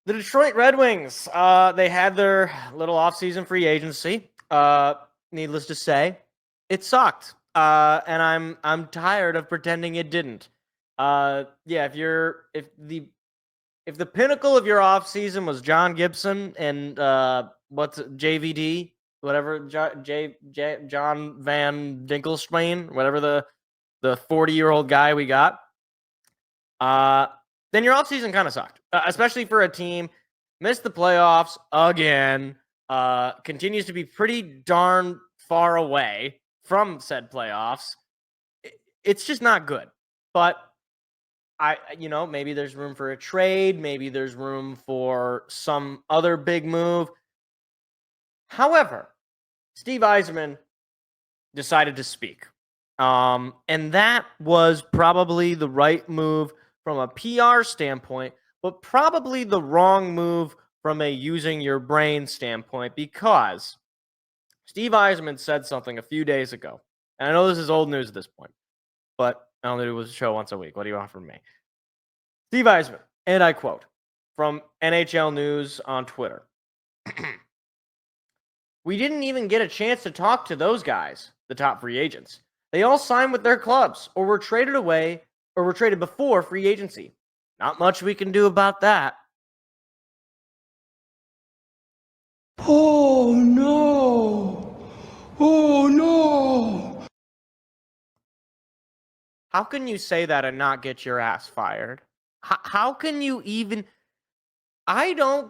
The Detroit Red Wings, they had their little offseason free agency. Needless to say, it sucked. And I'm tired of pretending it didn't. Yeah, if the pinnacle of your offseason was John Gibson and what's it, JVD, whatever John Van Dinkelstein, whatever the 40-year-old guy we got, then your offseason kind of sucked, especially for a team missed the playoffs again, continues to be pretty darn far away from said playoffs. It's just not good. But maybe there's room for a trade. Maybe there's room for some other big move. However, Steve Yzerman decided to speak. And that was probably the right move from a PR standpoint, but probably the wrong move from a using your brain standpoint, because Steve Yzerman said something a few days ago. And I know this is old news at this point, but I only do a show once a week. What do you want from me? Steve Yzerman, and I quote from NHL News on Twitter. We didn't even get a chance to talk to those guys, the top free agents. They all signed with their clubs or were traded away or were traded before free agency. Not much we can do about that. Oh no! Oh no! How can you say that and not get your ass fired? How can you even... I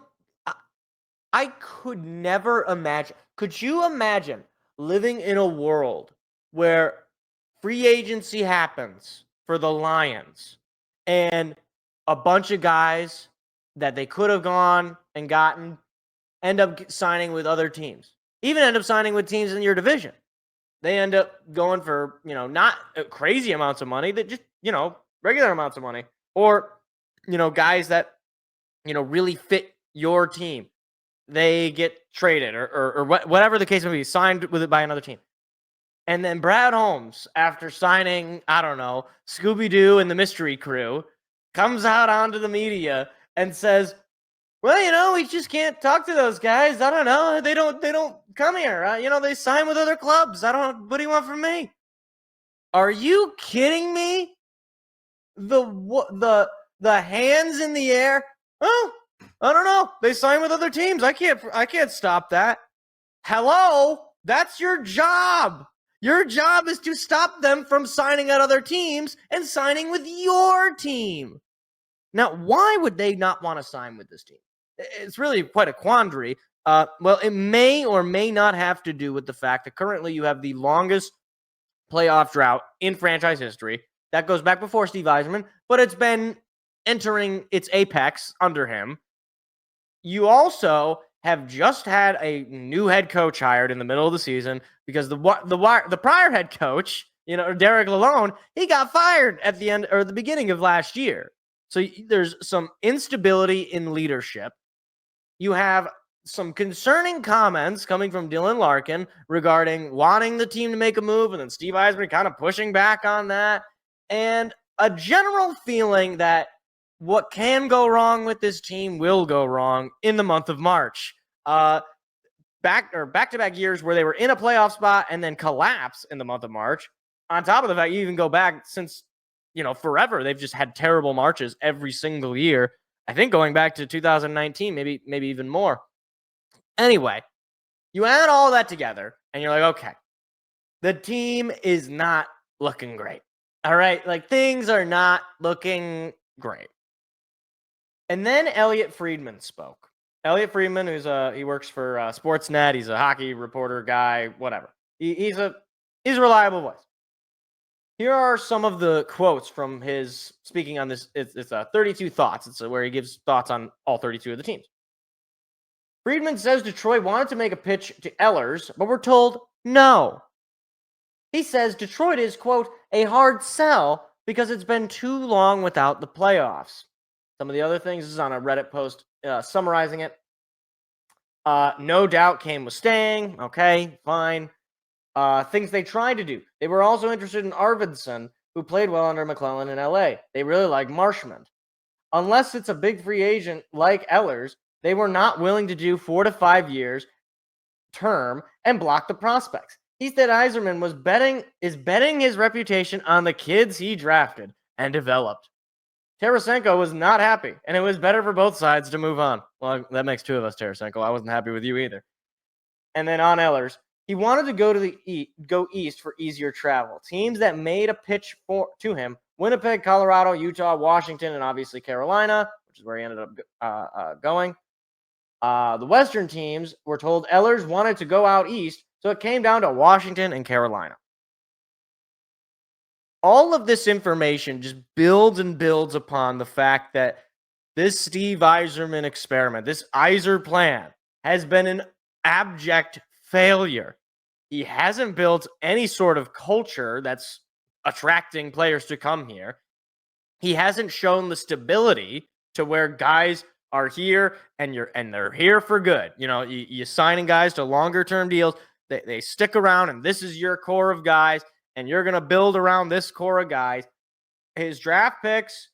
could never imagine. Could you imagine living in a world where free agency happens for the Lions and a bunch of guys that they could have gone and gotten end up signing with other teams, even end up signing with teams in your division? They end up going for, not crazy amounts of money, that just, regular amounts of money, or, guys that, really fit your team. They get traded or whatever the case may be, signed with it by another team. And then Brad Holmes, after signing, I don't know, Scooby-Doo and the Mystery Crew, comes out onto the media and says, well, we just can't talk to those guys. I don't know. They don't come here. They sign with other clubs. What do you want from me? Are you kidding me? The hands in the air. Oh, I don't know. They sign with other teams. I can't stop that. Hello? That's your job. Your job is to stop them from signing at other teams and signing with your team. Now, why would they not want to sign with this team? It's really quite a quandary. Well, it may or may not have to do with the fact that currently you have the longest playoff drought in franchise history. That goes back before Steve Yzerman, but it's been entering its apex under him. You also have just had a new head coach hired in the middle of the season because the prior head coach, Derek Lalonde, he got fired at the end or the beginning of last year. So there's some instability in leadership. You have some concerning comments coming from Dylan Larkin regarding wanting the team to make a move, and then Steve Yzerman kind of pushing back on that, and a general feeling that what can go wrong with this team will go wrong in the month of March. Back-to-back years where they were in a playoff spot and then collapse in the month of March. On top of the fact, you even go back since, forever, they've just had terrible Marches every single year. I think going back to 2019, maybe even more. Anyway, you add all that together and you're like, okay, the team is not looking great. All right, like things are not looking great. And then Elliot Friedman spoke. Elliot Friedman, he works for Sportsnet. He's a hockey reporter guy, whatever. He's a reliable voice. Here are some of the quotes from his speaking on this. It's 32 thoughts. It's where he gives thoughts on all 32 of the teams. Friedman says Detroit wanted to make a pitch to Ehlers, but we're told no. He says Detroit is, quote, a hard sell because it's been too long without the playoffs. Some of the other things, this is on a Reddit post summarizing it. No doubt Kane was staying. Okay, fine. Things they tried to do. They were also interested in Arvidsson, who played well under McClellan in LA. They really like Marshman. unless it's a big free agent like Ehlers, they were not willing to do 4 to 5 years term and block the prospects. He said Yzerman is betting his reputation on the kids he drafted and developed. Tarasenko was not happy, and it was better for both sides to move on. Well, that makes two of us, Tarasenko. I wasn't happy with you either. And then on Ehlers, he wanted to go east for easier travel. Teams that made a pitch to him: Winnipeg, Colorado, Utah, Washington, and obviously Carolina, which is where he ended up going. The Western teams were told Ehlers wanted to go out east, so it came down to Washington and Carolina. All of this information just builds and builds upon the fact that this Steve Yzerman experiment, this Yzer plan, has been an abject failure. He hasn't built any sort of culture that's attracting players to come here. He hasn't shown the stability to where guys are here and they're here for good. You know, you signing guys to longer term deals. They stick around, and this is your core of guys, and you're going to build around this core of guys. His draft picks,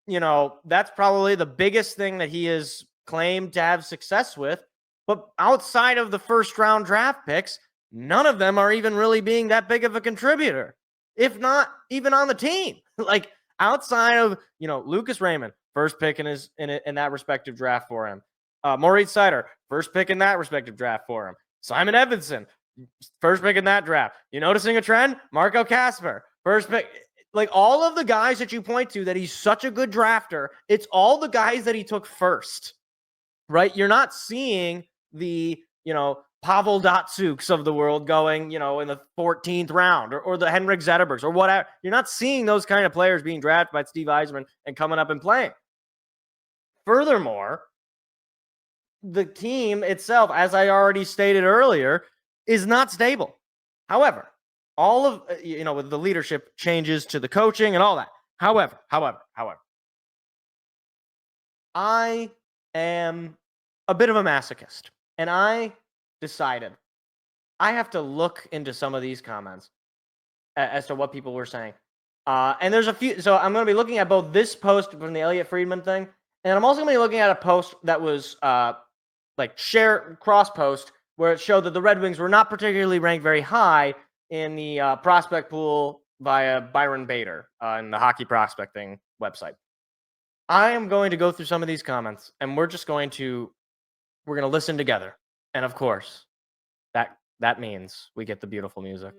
you know, that's probably the biggest thing that he has claimed to have success with. But outside of the first round draft picks, none of them are even really being that big of a contributor, if not even on the team. Like outside of, you know, Lucas Raymond, first pick in that respective draft for him. Moritz Seider, first pick in that respective draft for him. Simon Edvinsson, first pick in that draft. You noticing a trend? Marco Kasper, first pick. Like all of the guys that you point to that he's such a good drafter, it's all the guys that he took first, right? You're not seeing the, you know, Pavel Datsyuks of the world going, you know, in the 14th round or the Henrik Zetterbergs or whatever. You're not seeing those kind of players being drafted by Steve Yzerman and coming up and playing. Furthermore, the team itself, as I already stated earlier, is not stable. However, all of, you know, with the leadership changes to the coaching and all that. However, I am a bit of a masochist, and I decided I have to look into some of these comments as to what people were saying. And there's a few, so I'm going to be looking at both this post from the Elliot Friedman thing, and I'm also going to be looking at a post that was like cross post where it showed that the Red Wings were not particularly ranked very high in the prospect pool via Byron Bader in the hockey prospecting website. I am going to go through some of these comments, and we're going to listen together. And of course, that means we get the beautiful music.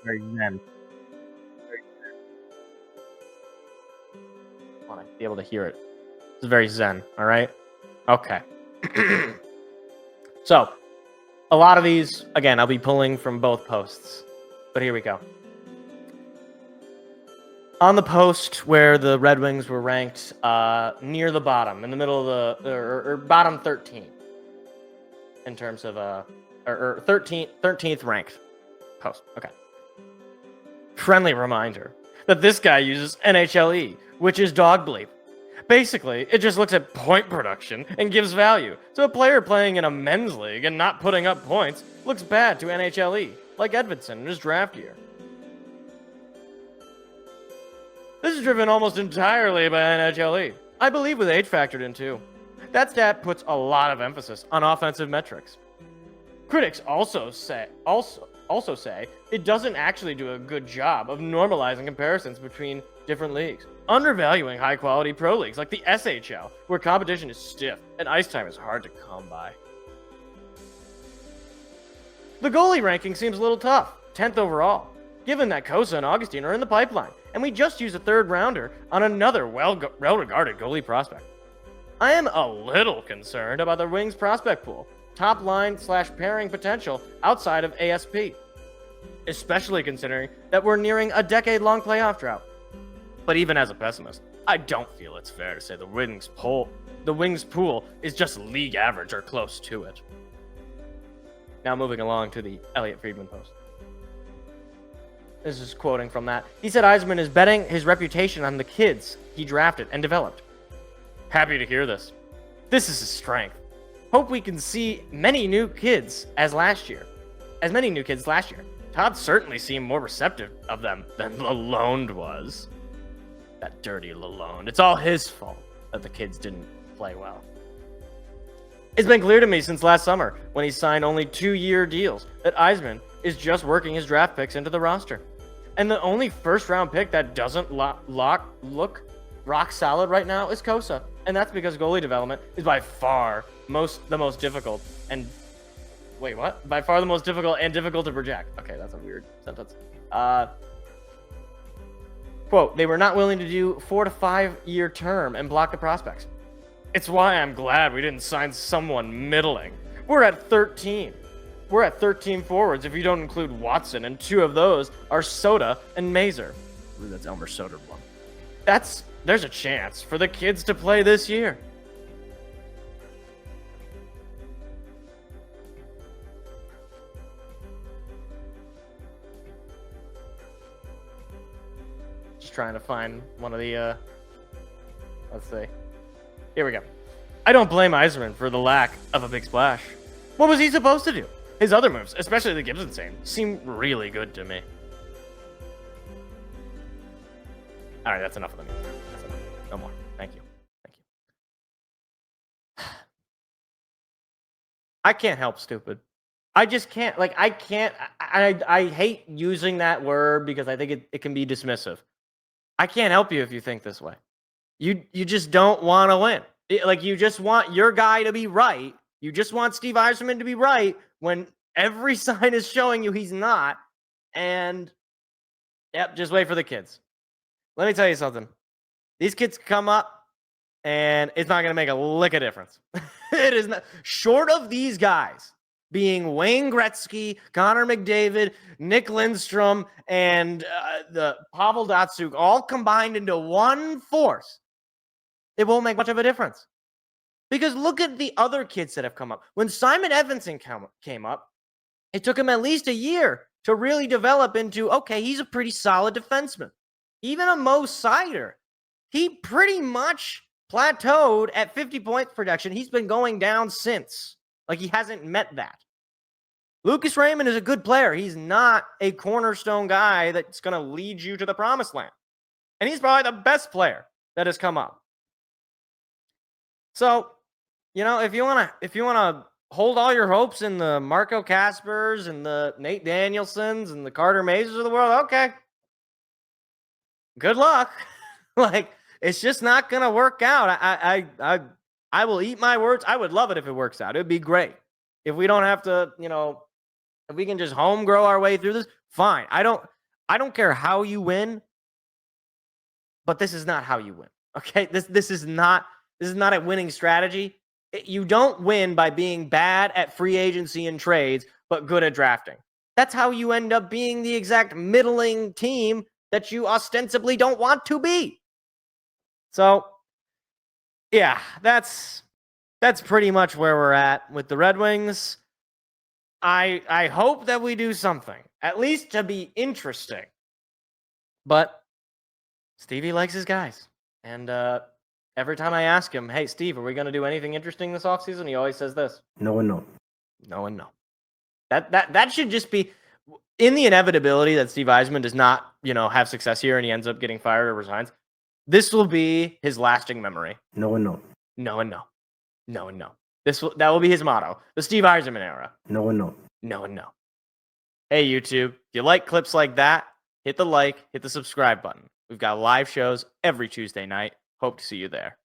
Very zen. I want to be able to hear it. It's very zen, all right? Okay. So, a lot of these, again, I'll be pulling from both posts. But here we go. On the post where the Red Wings were ranked near the bottom, in the middle of or bottom 13, in terms of or 13th ranked post. Okay. Friendly reminder that this guy uses NHLE, which is dog bleep. Basically, it just looks at point production and gives value. So a player playing in a men's league and not putting up points looks bad to NHLE, like Edvinsson in his draft year. This is driven almost entirely by NHLE. I believe with age factored in too. That stat puts a lot of emphasis on offensive metrics. Critics also say it doesn't actually do a good job of normalizing comparisons between different leagues, undervaluing high-quality pro leagues like the SHL, where competition is stiff and ice time is hard to come by. The goalie ranking seems a little tough, 10th overall, given that Kosa and Augustine are in the pipeline, and we just used a third rounder on another well-regarded goalie prospect. I am a little concerned about the Wings prospect pool, top line / pairing potential outside of ASP, especially considering that we're nearing a decade-long playoff drought. But even as a pessimist, I don't feel it's fair to say the Wings pool is just league average or close to it. Now moving along to the Elliot Friedman post. This is quoting from that. He said Yzerman is betting his reputation on the kids he drafted and developed. Happy to hear this. This is his strength. Hope we can see many new kids as last year. Todd certainly seemed more receptive of them than Lalonde was. That dirty Lalonde. It's all his fault that the kids didn't play well. It's been clear to me since last summer, when he signed only 2-year deals, that Yzerman is just working his draft picks into the roster. And the only first-round pick that doesn't look rock solid right now is Kosa. And that's because goalie development is by far the most difficult and... Wait, what? By far the most difficult and difficult to project. Okay, that's a weird sentence. Quote, they were not willing to do 4 to 5 year term and block the prospects. It's why I'm glad we didn't sign someone middling. We're at 13. We're at 13 forwards if you don't include Watson, and 2 of those are Soda and Mazer. Ooh, that's Elmer Soderblom. There's a chance for the kids to play this year. Just trying to find one of the, let's see. Here we go. I don't blame Yzerman for the lack of a big splash. What was he supposed to do? His other moves, especially the Gibson save, seem really good to me. All right, that's enough of them. That's enough. No more. Thank you. Thank you. I can't help stupid. I just can't. Like, I can't. I hate using that word because I think it can be dismissive. I can't help you if you think this way. You just don't want to win. Like, you just want your guy to be right. You just want Steve Yzerman to be right when every sign is showing you he's not. And, yep, just wait for the kids. Let me tell you something. These kids come up, and it's not going to make a lick of difference. It is not. Short of these guys being Wayne Gretzky, Connor McDavid, Nick Lindstrom, and the Pavel Datsyuk all combined into one force, it won't make much of a difference. Because look at the other kids that have come up. When Simon Evanson came up, it took him at least a year to really develop into, okay, he's a pretty solid defenseman. Even a Mo Seider, he pretty much plateaued at 50 points production. He's been going down since. Like, he hasn't met that. Lucas Raymond is a good player. He's not a cornerstone guy that's going to lead you to the promised land. And he's probably the best player that has come up. So, you know, if you want to hold all your hopes in the Marco Kaspers and the Nate Danielsons and the Carter Mazers of the world, okay. Good luck. Like, it's just not going to work out. I will eat my words. I would love it if it works out. It would be great. If we don't have to, you know, if we can just home grow our way through this, fine. I don't care how you win, but this is not how you win. Okay? This is not a winning strategy. You don't win by being bad at free agency and trades, but good at drafting. That's how you end up being the exact middling team that you ostensibly don't want to be. So, yeah, that's pretty much where we're at with the Red Wings. I hope that we do something, at least to be interesting. But Stevie likes his guys. And every time I ask him, hey, Steve, are we going to do anything interesting this offseason? He always says this. No and no. No and no. That should just be, in the inevitability that Steve Yzerman does not, you know, have success here and he ends up getting fired or resigns, this will be his lasting memory. No and no. No and no. No and no. That will be his motto. The Steve Yzerman era. No and no. No and no. Hey, YouTube, if you like clips like that, hit the like, hit the subscribe button. We've got live shows every Tuesday night. Hope to see you there.